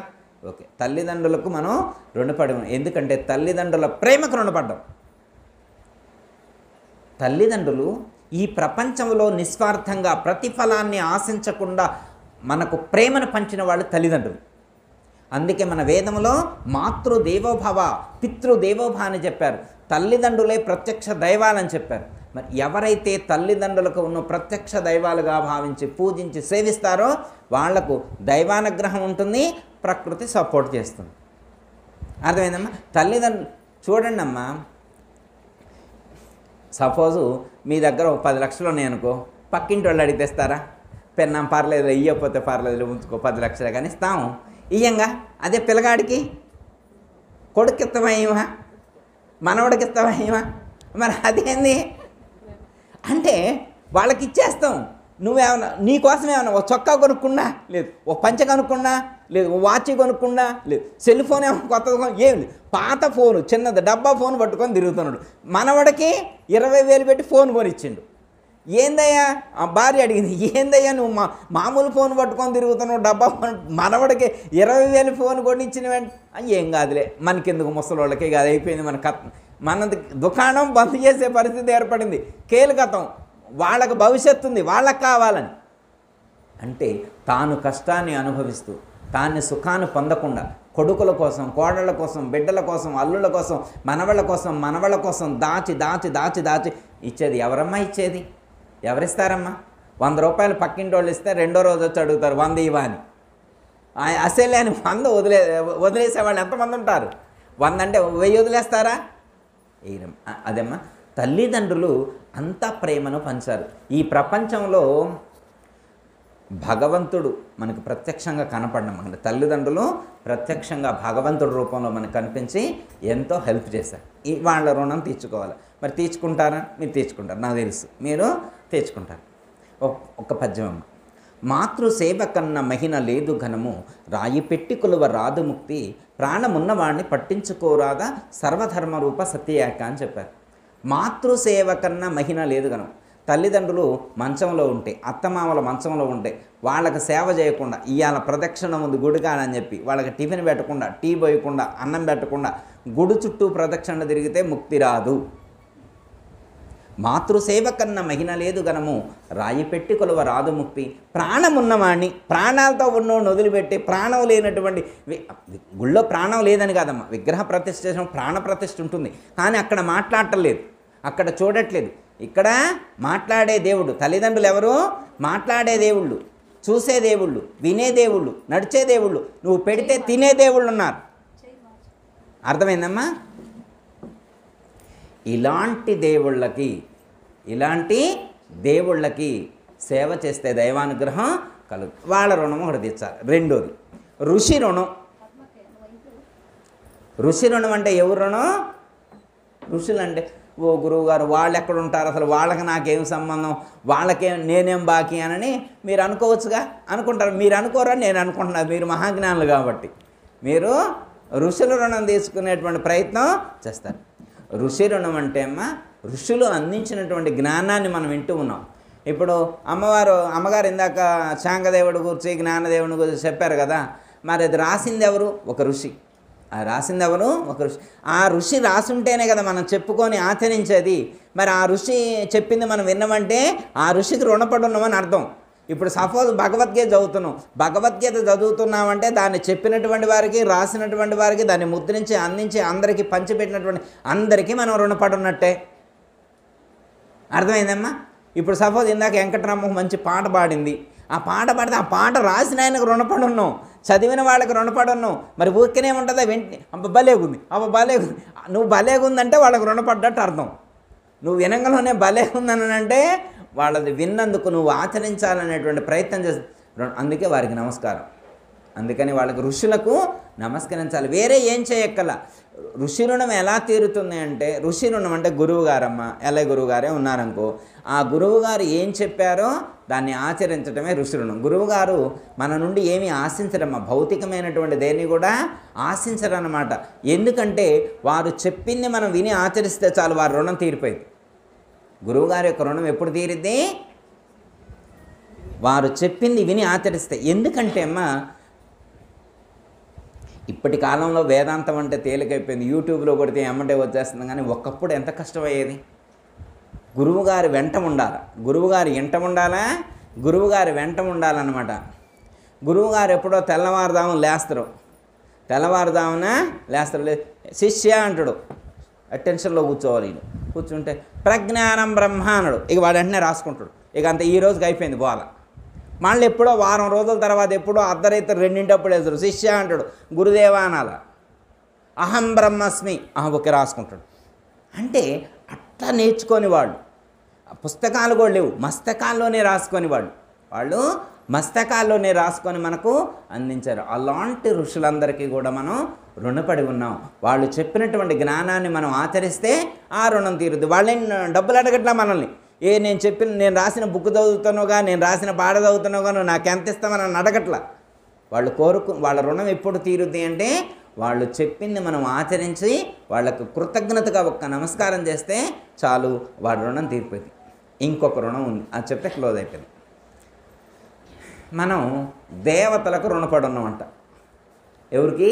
ఓకే, తల్లిదండ్రులకు మనం రుణపడి ఉన్నాం. ఎందుకంటే తల్లిదండ్రుల ప్రేమకు రుణపడ్డాం. తల్లిదండ్రులు ఈ ప్రపంచంలో నిస్వార్థంగా ప్రతిఫలాన్ని ఆశించకుండా మనకు ప్రేమను పంచిన వాళ్ళు తల్లిదండ్రులు. అందుకే మన వేదంలో మాతృదేవోభవ, పితృదేవోభవ అని చెప్పారు. తల్లిదండ్రులే ప్రత్యక్ష దైవాలని చెప్పారు. మరి ఎవరైతే తల్లిదండ్రులకు ఉన్న ప్రత్యక్ష దైవాలుగా భావించి పూజించి సేవిస్తారో వాళ్లకు దైవానుగ్రహం ఉంటుంది, ప్రకృతి సపోర్ట్ చేస్తుంది. అర్థమైందమ్మా? తల్లిదండ్రులు చూడండి అమ్మా, సపోజు మీ దగ్గర 10 లక్షలు ఉన్నాయనుకో, పక్కింటి వాళ్ళు అడిగి తెస్తారా? పెన్నాం పర్లేదు, ఇయ్యకపోతే పర్లేదు, ఉంచుకో 10 లక్షలు కానీ ఇస్తాము, ఇయ్యంగా. అదే పిల్లగాడికి కొడుకు ఇస్తామయ్యమా, మనవడికి ఇస్తామయ్యమా? మరి అదేంది అంటే వాళ్ళకి ఇచ్చేస్తాం. నువ్వేమన్నా నీకోసం ఏమన్నా ఓ చొక్కా కొనుక్కున్నా లేదు, ఓ పంచ కొనుక్కున్నా లేదు, ఓ వాచ్ కొనుక్కున్నా లేదు, సెల్ ఫోన్ ఏమో కొత్తగా ఏం లేదు, పాత ఫోను చిన్నది డబ్బా ఫోన్ పట్టుకొని తిరుగుతున్నాడు. మనవడికి 20,000 పెట్టి ఫోన్ కొనిచ్చిండు. ఏందయ్యా? ఆ భార్య అడిగింది, ఏందయ్యా నువ్వు మామూలు ఫోన్ పట్టుకొని తిరుగుతున్నావు, డబ్బా ఫోన్, మనవడికి 20,000 ఫోన్ కొనిచ్చిన వెంటనే ఏం కాదులే, మనకెందుకు, ముసలోళ్ళకి కాదు, అయిపోయింది మన దుకాణం బంద్ చేసే పరిస్థితి ఏర్పడింది. కేలుకతం, వాళ్ళకు భవిష్యత్తు ఉంది, వాళ్ళకు కావాలని. అంటే తాను కష్టాన్ని అనుభవిస్తూ తాన్ని సుఖాన్ని పొందకుండా కొడుకుల కోసం, కోడళ్ళ కోసం, బిడ్డల కోసం, అల్లుళ్ళ కోసం, మనవళ్ళ కోసం దాచి దాచి దాచి దాచి ఇచ్చేది ఎవరమ్మా? ఇచ్చేది ఎవరిస్తారమ్మా? 100 రూపాయలు పక్కింటి వాళ్ళు ఇస్తే రెండో రోజు వచ్చి అడుగుతారు 100 ఇవ్వ అని. అసలే అని 100 వదిలేసేవాళ్ళు ఎంతమంది ఉంటారు? 100 అంటే 1000 వదిలేస్తారా? అదేమ్మా, తల్లిదండ్రులు అంతా ప్రేమను పంచారు. ఈ ప్రపంచంలో భగవంతుడు మనకు ప్రత్యక్షంగా కనపడడం, మన తల్లిదండ్రులు ప్రత్యక్షంగా భగవంతుడి రూపంలో మనకు కనిపించి ఎంతో హెల్ప్ చేశారు. వాళ్ళ రుణం తీర్చుకోవాలి. మరి తీర్చుకుంటారా? మీరు తీర్చుకుంటారు, నాకు తెలుసు, మీరు తీర్చుకుంటారు. ఒక పద్యం అమ్మ, మాతృసేవ కన్న మహిన లేదు ఘనము, రాయి పెట్టి కొలువ రాదు ముక్తి, ప్రాణమున్నవాడిని పట్టించుకోరాదా సర్వధర్మ రూప సత్యయాక అని చెప్పారు. మాతృసేవ కన్నా మహిన లేదు ఘనం. తల్లిదండ్రులు మంచంలో ఉంటే, అత్తమామల మంచంలో ఉంటే వాళ్ళకి సేవ చేయకుండా, ఇవాళ ప్రదక్షిణ ఉంది గుడికానని చెప్పి వాళ్ళకి టిఫిన్ పెట్టకుండా, టీ పోయకుండా, అన్నం పెట్టకుండా గుడి చుట్టూ ప్రదక్షిణ తిరిగితే ముక్తి రాదు. మాతృసేవ కన్నా మహిన లేదు గనము, రాయి పెట్టి కొలువ రాదు ముక్తి. ప్రాణం ఉన్నవాణ్ణి, ప్రాణాలతో ఉన్నోడిని వదిలిపెట్టి ప్రాణం లేనటువంటి గుళ్ళో ప్రాణం లేదని కాదమ్మా, విగ్రహ ప్రతిష్ఠ చేసిన ప్రాణ ప్రతిష్ఠ ఉంటుంది, కానీ అక్కడ మాట్లాడటలేదు, అక్కడ చూడట్లేదు. ఇక్కడ మాట్లాడే దేవుడు, తల్లిదండ్రులు ఎవరు? మాట్లాడే దేవుళ్ళు, చూసే దేవుళ్ళు, వినే దేవుళ్ళు, నడిచే దేవుళ్ళు, నువ్వు పెడితే తినే దేవుళ్ళు ఉన్నారు. అర్థమైందమ్మా? ఇలాంటి దేవుళ్ళకి సేవ చేస్తే దైవానుగ్రహం కలుగు. వాళ్ళ రుణం ఒకటి తీర్చాలి. రెండోది ఋషి రుణం. ఋషి రుణం అంటే ఎవరు రుణం? ఋషులు అంటే, ఓ గురువుగారు వాళ్ళు ఎక్కడ ఉంటారు, అసలు వాళ్ళకి నాకేం సంబంధం, నేనేం బాకీ అని మీరు అనుకోవచ్చుగా. అనుకుంటారు. మీరు అనుకోరా, నేను అనుకుంటున్నాను. మీరు మహాజ్ఞానులు కాబట్టి మీరు ఋషుల రుణం తీసుకునేటువంటి ప్రయత్నం చేస్తారు. ఋషి రుణం అంటే ఋషులు అందించినటువంటి జ్ఞానాన్ని మనం వింటూ ఉన్నాం. ఇప్పుడు అమ్మగారు ఇందాక శాంగదేవుడి గురించి, జ్ఞానదేవుని గురించి చెప్పారు కదా, మరి అది రాసింది ఎవరు? ఒక ఋషి. రాసింది ఎవరు? ఒక ఋషి. ఆ ఋషి రాసుంటేనే కదా మనం చెప్పుకొని ఆచరించేది. మరి ఆ ఋషి చెప్పింది మనం విన్నామంటే ఆ ఋషికి రుణపడి ఉన్నామని అర్థం. ఇప్పుడు సపోజ్ భగవద్గీత చదువుతున్నామంటే దాన్ని చెప్పినటువంటి వారికి, రాసినటువంటి వారికి, దాన్ని ముద్రించి అందించి అందరికీ పంచిపెట్టినటువంటి అందరికీ మనం రుణపడి ఉన్నట్టే. అర్థమైందమ్మా? ఇప్పుడు సపోజ్ ఇందాక వెంకటరామ మంచి పాట పాడింది, ఆ పాట పాడితే ఆ పాట రాసిన ఆయనకు రుణపడి ఉన్నాం, చదివిన వాళ్ళకి రుణపడి ఉన్నాం. మరి ఊరికనే ఉంటుందా? భలేగుంది, భలేగుంది, నువ్వు భలేగుందంటే వాళ్ళకి రుణపడ్డట్టు అర్థం. నువ్వు వినంగలోనే భలేగుందని అంటే వాళ్ళది విన్నందుకు నువ్వు ఆచరించాలనేటువంటి ప్రయత్నం చేస్తా. అందుకే వారికి నమస్కారం. అందుకని వాళ్ళకి ఋషులకు నమస్కరించాలి. వేరే ఏం చేయక్కల. ఋషి రుణం ఎలా తీరుతుంది అంటే, ఋషి రుణం అంటే గురువుగారమ్మ, గురువుగారే ఉన్నారనుకో, ఆ గురువుగారు ఏం చెప్పారో దాన్ని ఆచరించడమే ఋషి రుణం. గురువుగారు మన నుండి ఏమీ ఆశించరమ్మా, భౌతికమైనటువంటి దేన్ని కూడా ఆశించరన్నమాట. ఎందుకంటే వారు చెప్పింది మనం విని ఆచరిస్తే చాలు, వారి రుణం తీరిపోయింది. గురువుగారి యొక్క రుణం ఎప్పుడు తీరిద్ది? వారు చెప్పింది విని ఆచరిస్తే. ఎందుకంటే అమ్మా, ఇప్పటి కాలంలో వేదాంతం అంటే తేలికైపోయింది, యూట్యూబ్లో కొడితే ఎమ్మటే వచ్చేస్తుంది. కానీ ఒకప్పుడు ఎంత కష్టమయ్యేది. గురువుగారి వెంట ఉండాలి, గురువుగారి ఎంట ఉండాలా, గురువుగారి వెంట ఉండాలన్నమాట. గురువుగారు ఎప్పుడో తెల్లవారుదామున లేస్తారు, శిష్య అంటాడు, అటెన్షన్లో కూర్చోవాలి. కూర్చుంటే ప్రజ్ఞానం బ్రహ్మ అన్నాడు, ఇక వాడు వెంటనే రాసుకుంటాడు. ఇక అంత ఈ రోజుకి అయిపోయింది బోల. మళ్ళీ ఎప్పుడో వారం రోజుల తర్వాత ఎప్పుడో అర్ధరైతే రెండింటప్పుడు వేస్తారు, శిష్య అంటాడు, గురుదేవా అనాల, అహం బ్రహ్మస్మి, ఓకే రాసుకుంటాడు. అంటే అట్లా నేర్చుకొని వాళ్ళు, పుస్తకాలు కూడా లేవు, మస్తకాల్లోనే రాసుకొని వాళ్ళు మస్తకాల్లోనే రాసుకొని మనకు అందించారు. అలాంటి ఋషులందరికీ కూడా మనం రుణపడి ఉన్నాం. వాళ్ళు చెప్పినటువంటి జ్ఞానాన్ని మనం ఆచరిస్తే ఆ రుణం తీరుద్ది. వాళ్ళేం డబ్బులు అడగట్లా మనల్ని. నేను రాసిన బుక్ చదువుతానుగా, నేను రాసిన పాట చదువుతానుగా, నువ్వు నాకు ఎంత ఇస్తామని అడగట్లా. వాళ్ళ రుణం ఎప్పుడు తీరుద్ది అంటే, వాళ్ళు చెప్పింది మనం ఆచరించి వాళ్ళకు కృతజ్ఞతగా ఒక్క నమస్కారం చేస్తే చాలు, వాడి రుణం తీరిపోయింది. ఇంకొక రుణం ఉంది, అది చెప్తే క్లోజ్ అయిపోయింది. మనం దేవతలకు రుణపడి ఉన్నామంట. ఎవరికి?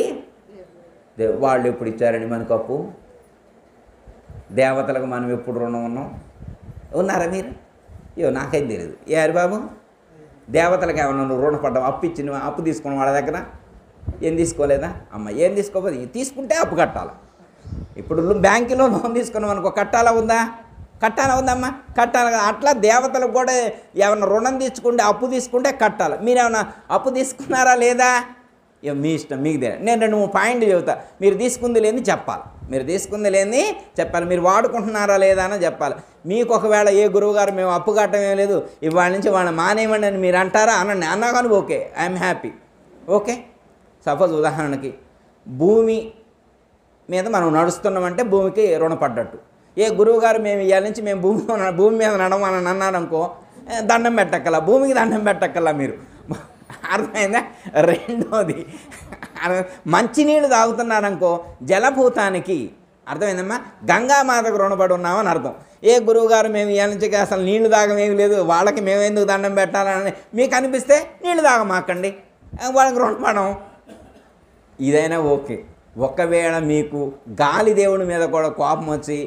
వాళ్ళు ఎప్పుడు ఇచ్చారని మనకు అప్పు? దేవతలకు మనం ఎప్పుడు రుణం ఉన్నారా మీరు? నాకేం తెలియదు. యారు బాబు, దేవతలకు ఏమన్నా నువ్వు రుణపడ్డావు? అప్పు తీసుకున్నావు వాళ్ళ దగ్గర? ఏం తీసుకోలేదా? ఏం తీసుకోపోతే తీసుకుంటే అప్పు కట్టాలి. ఇప్పుడు బ్యాంకులో లోన్ తీసుకున్నాం అనుకో, కట్టాలా ఉందమ్మా? కట్టాలి. అట్లా దేవతలకు కూడా ఏమన్నా రుణం తీసుకుంటే, అప్పు తీసుకుంటే కట్టాలి. మీరేమన్నా అప్పు తీసుకున్నారా లేదా? మీ ఇష్టం, మీకు తెలియదు. నేను 2-3 పాయింట్లు చెబుతా, మీరు తీసుకుంది లేని చెప్పాలి, మీరు వాడుకుంటున్నారా లేదా అని చెప్పాలి. మీకు ఒకవేళ ఏ గురువుగారు మేము అప్పు కట్టడం లేదు, ఇవాళ నుంచి వాళ్ళని మానేయమండి అని మీరు అంటారా? అనండి, అన్నా కానీ okay, I'm happy. Okay, suppose ఉదాహరణకి భూమి మీద మనం నడుస్తున్నామంటే భూమికి రుణపడ్డట్టు. ఏ గురువుగారు మేము ఇవాళ నుంచి మేము భూమి మీద నడవమని అన్నారనుకో, దండం పెట్టక్కల, భూమికి దండం పెట్టక్కల్లా మీరు. అర్థమైందా? రెండోది, మంచినీళ్ళు తాగుతున్నారనుకో, జలభూతానికి అర్థమైందమ్మా? గంగామాతకు రుణపడి ఉన్నామని అర్థం. ఏ గురువుగారు మేము ఇవాళ నుంచి అసలు నీళ్లు తాగమేమి లేదు, వాళ్ళకి మేము ఎందుకు దండం పెట్టాలని మీకు అనిపిస్తే నీళ్లు తాగమాకండి, వాళ్ళకి రుణపడం. ఇదైనా ఓకే. ఒకవేళ మీకు గాలి దేవుడి మీద కూడా కోపం వచ్చి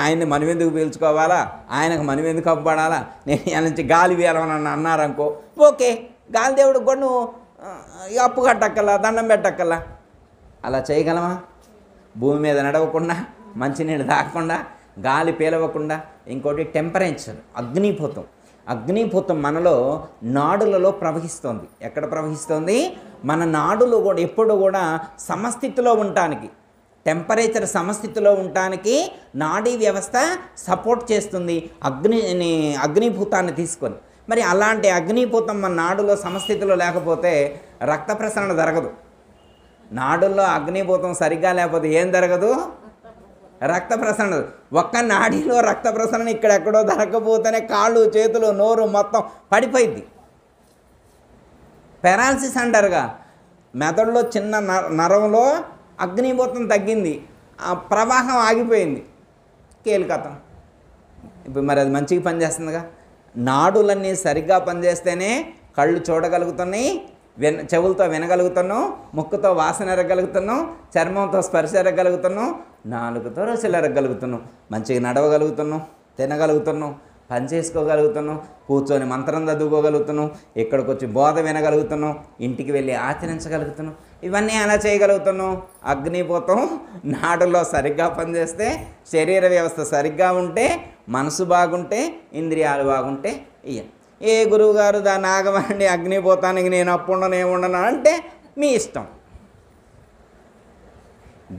ఆయన్ని మనం ఎందుకు పీల్చుకోవాలా, ఆయనకు మనం ఎందుకు అప్పబడాలా, నేను ఇవాళ నుంచి గాలి వేయాలని అన్నారనుకో, ఓకే, గాలి దేవుడికి కూడా నువ్వు అప్పు కట్టక్కల్లా, దండం పెట్టక్కల్లా. అలా చేయగలమా? భూమి మీద నడవకుండా, మంచినీళ్ళు తాగకుండా, గాలి పీలవకుండా. ఇంకోటి టెంపరేచర్, అగ్నిభూతం మనలో నాడులలో ప్రవహిస్తుంది. ఎక్కడ ప్రవహిస్తుంది? మన నాడులు కూడా ఎప్పుడు కూడా సమస్థితిలో ఉండటానికి, టెంపరేచర్ సమస్థితిలో ఉండటానికి నాడీ వ్యవస్థ సపోర్ట్ చేస్తుంది అగ్నిభూతాన్ని తీసుకొని. మరి అలాంటి అగ్నిభూతం మన నాడులో సమస్థితిలో లేకపోతే రక్త ప్రసరణ జరగదు. నాడుల్లో అగ్నిభూతం సరిగ్గా లేకపోతే ఏం జరగదు? రక్త ప్రసరణ. ఒక్క నాడీలో రక్త ప్రసరణ ఇక్కడెక్కడో జరగకపోతేనే కాళ్ళు, చేతులు, నోరు మొత్తం పడిపోయింది. పెరాలసిస్ అంటారుగా, మెదడులో చిన్న నరంలో అగ్నిభూతం తగ్గింది, ఆ ప్రవాహం ఆగిపోయింది, కేలికతం. ఇప్పుడు మరి అది మంచిగా పనిచేస్తుందిగా. నాడులన్నీ సరిగ్గా పనిచేస్తేనే కళ్ళు చూడగలుగుతున్నాయి, చెవులతో వినగలుగుతున్నాం, ముక్కుతో వాసన ఎరగలుగుతున్నాం, చర్మంతో స్పర్శ ఎరగలుగుతున్నాం, నాలుగుతో రుచులు ఎరగలుగుతున్నాం, మంచిగా నడవగలుగుతున్నాం, తినగలుగుతున్నాం, పని చేసుకోగలుగుతున్నాం, కూర్చొని మంత్రం చదువుకోగలుగుతున్నాం, ఇక్కడికి వచ్చి బోధ వినగలుగుతున్నాం, ఇంటికి వెళ్ళి ఆచరించగలుగుతున్నాం. ఇవన్నీ ఎలా చేయగలుగుతున్నాం? అగ్నిభూతం నాడుల్లో సరిగ్గా పనిచేస్తే, శరీర వ్యవస్థ సరిగ్గా ఉంటే, మనసు బాగుంటే, ఇంద్రియాలు బాగుంటే ఇయ్య. ఏ గురువుగారు దాన్ని ఆగమండి, అగ్నిభూతానికి నేను అప్పుండను ఏముండను అంటే మీ ఇష్టం.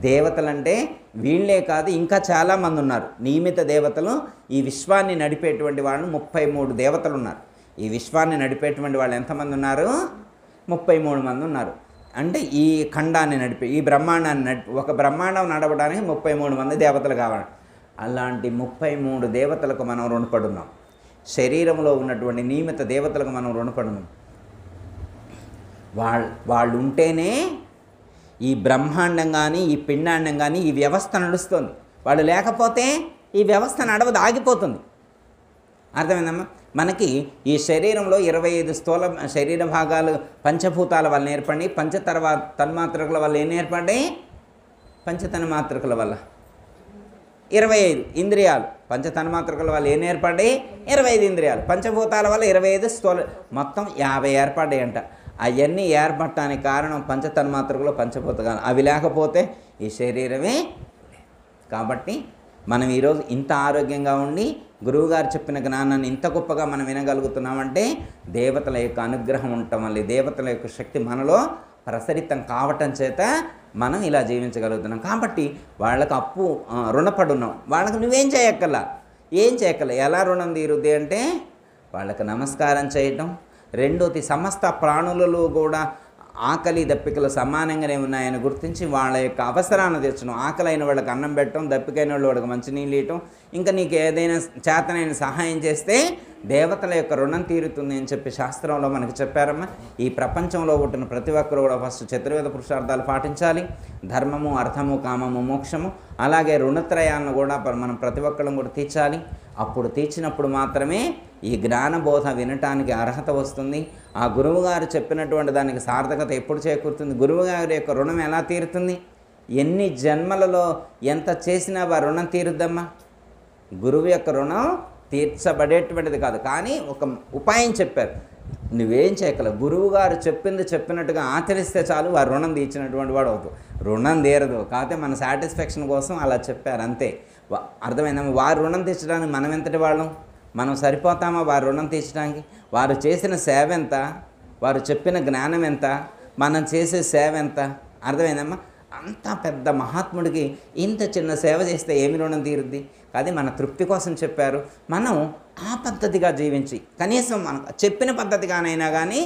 దేవతలంటే వీళ్ళే కాదు, ఇంకా చాలామంది ఉన్నారు. నియమిత దేవతలు ఈ విశ్వాన్ని నడిపేటువంటి వాళ్ళు 33 దేవతలు ఉన్నారు. ఈ విశ్వాన్ని నడిపేటువంటి వాళ్ళు ఎంతమంది ఉన్నారు? 33 మంది ఉన్నారు. అంటే ఈ ఖండాన్ని నడిపే, ఈ బ్రహ్మాండాన్ని ఒక బ్రహ్మాండం నడవడానికి 33 మంది దేవతలు కావాలి. అలాంటి 33 దేవతలకు మనం రుణపడున్నాం. శరీరంలో ఉన్నటువంటి నియమిత దేవతలకు మనం రుణపడున్నాం. వాళ్ళు ఉంటేనే ఈ బ్రహ్మాండం కానీ, ఈ పిండాండం కానీ, ఈ వ్యవస్థ నడుస్తుంది. వాళ్ళు లేకపోతే ఈ వ్యవస్థ నడవదు, ఆగిపోతుంది. అర్థమైందమ్మా? మనకి ఈ శరీరంలో 25 స్థూల శరీర భాగాలు పంచభూతాల వల్ల ఏర్పడి, తన్మాత్రకుల వల్ల ఏం ఏర్పడ్డాయి? పంచతన్మాత్రకుల వల్ల 25 ఇంద్రియాలు, పంచతన్మాత్రకుల వల్ల ఏం ఏర్పడ్డాయి? 25 ఇంద్రియాలు, పంచభూతాల వల్ల 25 స్థూల, మొత్తం 50 ఏర్పడ్డాయి అంట. అవన్నీ ఏర్పడటానికి కారణం పంచతన్మాత్రకులు, పంచభూతాలు. అవి లేకపోతే ఈ శరీరమే. కాబట్టి మనం ఈరోజు ఇంత ఆరోగ్యంగా ఉండి గురువుగారు చెప్పిన జ్ఞానాన్ని ఇంత గొప్పగా మనం వినగలుగుతున్నామంటే దేవతల యొక్క అనుగ్రహం ఉండటం వల్ల, దేవతల యొక్క శక్తి మనలో ప్రసరితం కావటం చేత మనం ఇలా జీవించగలుగుతున్నాం. కాబట్టి వాళ్ళకు రుణపడున్నాం. వాళ్ళకు నువ్వేం చేయక్కర్లా, ఎలా రుణం తీరుద్ది అంటే వాళ్ళకి నమస్కారం చేయటం. రెండోది, సమస్త ప్రాణులలో కూడా ఆకలి దప్పికలు సమానంగానే ఉన్నాయని గుర్తించి వాళ్ళ యొక్క అవసరాన్ని తీర్చడం. ఆకలైన వాళ్ళకి అన్నం పెట్టడం, దప్పికైన వాళ్ళకి మంచినీళ్ళు ఇవ్వటం, ఇంకా నీకు ఏదైనా చేతనైన సహాయం చేస్తే దేవతల యొక్క రుణం తీరుతుంది అని చెప్పి శాస్త్రంలో మనకు చెప్పారమ్మా. ఈ ప్రపంచంలో పుట్టిన ప్రతి ఒక్కరు కూడా ఫస్ట్ చతుర్వేద పురుషార్థాలు పాటించాలి. ధర్మము, అర్థము, కామము, మోక్షము, అలాగే రుణత్రయాలను కూడా మనం ప్రతి ఒక్కళ్ళం కూడా తీర్చాలి. అప్పుడు తీర్చినప్పుడు మాత్రమే ఈ జ్ఞానబోధ వినటానికి అర్హత వస్తుంది. ఆ గురువుగారు చెప్పినటువంటి దానికి సార్థకత ఎప్పుడు చేకూరుతుంది? గురువుగారి యొక్క రుణం ఎలా తీరుతుంది? ఎన్ని జన్మలలో ఎంత చేసినా ఆ రుణం తీరుద్దమ్మా. గురువు యొక్క రుణం తీర్చబడేటువంటిది కాదు. కానీ ఒక ఉపాయం చెప్పారు, నువ్వేం చేయగల, గురువుగారు చెప్పినట్టుగా ఆచరిస్తే చాలు వారు రుణం తీర్చినటువంటి వాడు అవుతావు. రుణం తీరదు, కాకపోతే మన సాటిస్ఫాక్షన్ కోసం అలా చెప్పారు అంతే. అర్థమైందమ్మా? వారు రుణం తీర్చడానికి మనం ఎంతటి వాళ్ళం? మనం సరిపోతామా వారు రుణం తీర్చడానికి? వారు చేసిన సేవ ఎంత, వారు చెప్పిన జ్ఞానం ఎంత, మనం చేసే సేవ ఎంత? అర్థమైందమ్మా? అంత పెద్ద మహాత్ముడికి ఇంత చిన్న సేవ చేస్తే ఏమి రుణం తీరుద్ది? అది మన తృప్తి కోసం చెప్పారు. మనం ఆ పద్ధతిగా జీవించి కనీసం మనం చెప్పిన పద్ధతిగానైనా కానీ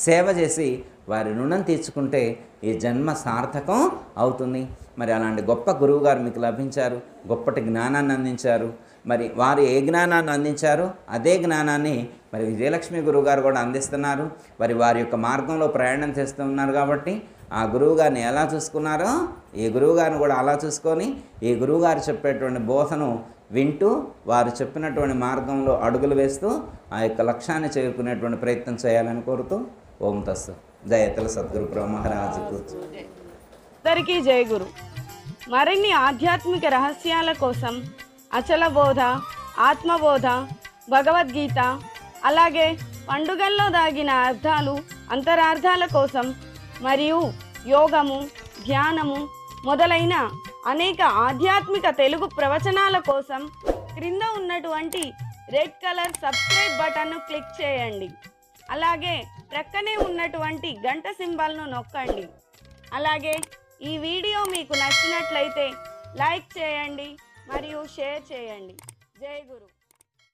సేవ చేసి వారి రుణం తీర్చుకుంటే ఈ జన్మ సార్థకం అవుతుంది. మరి అలాంటి గొప్ప గురువుగారు మీకు లభించారు, గొప్పటి జ్ఞానాన్ని అందించారు. మరి వారు ఏ జ్ఞానాన్ని అందించారో అదే జ్ఞానాన్ని మరి విజయలక్ష్మి గురువుగారు కూడా అందిస్తున్నారు. వారి యొక్క మార్గంలో ప్రయాణం చేస్తూ ఉన్నారు. కాబట్టి ఆ గురువుగారిని ఎలా చూసుకున్నారో ఈ గురువుగారిని కూడా అలా చూసుకొని ఈ గురువుగారు చెప్పేటువంటి బోధను వింటూ వారు చెప్పినటువంటి మార్గంలో అడుగులు వేస్తూ ఆ యొక్క లక్ష్యాన్ని చేరుకునేటువంటి ప్రయత్నం చేయాలని కోరుతూ ఓం తస్సు జయతల సద్గురు బ్రహ్మ మహారాజుకు అందరికీ జయ గురు. మరిన్ని ఆధ్యాత్మిక రహస్యాల కోసం అచల బోధ, ఆత్మబోధ, భగవద్గీత, అలాగే పండుగల్లో దాగిన అర్థాలు, అంతరార్థాల కోసం మరియు యోగము, ధ్యానము మొదలైన అనేక ఆధ్యాత్మిక తెలుగు ప్రవచనాల కోసం క్రింద ఉన్నటువంటి రెడ్ కలర్ సబ్స్క్రైబ్ బటన్ను క్లిక్ చేయండి. అలాగే ప్రక్కనే ఉన్నటువంటి గంట సింబల్ను నొక్కండి. అలాగే ఈ వీడియో మీకు నచ్చినట్లయితే లైక్ చేయండి మరియు షేర్ చేయండి. జై గురు.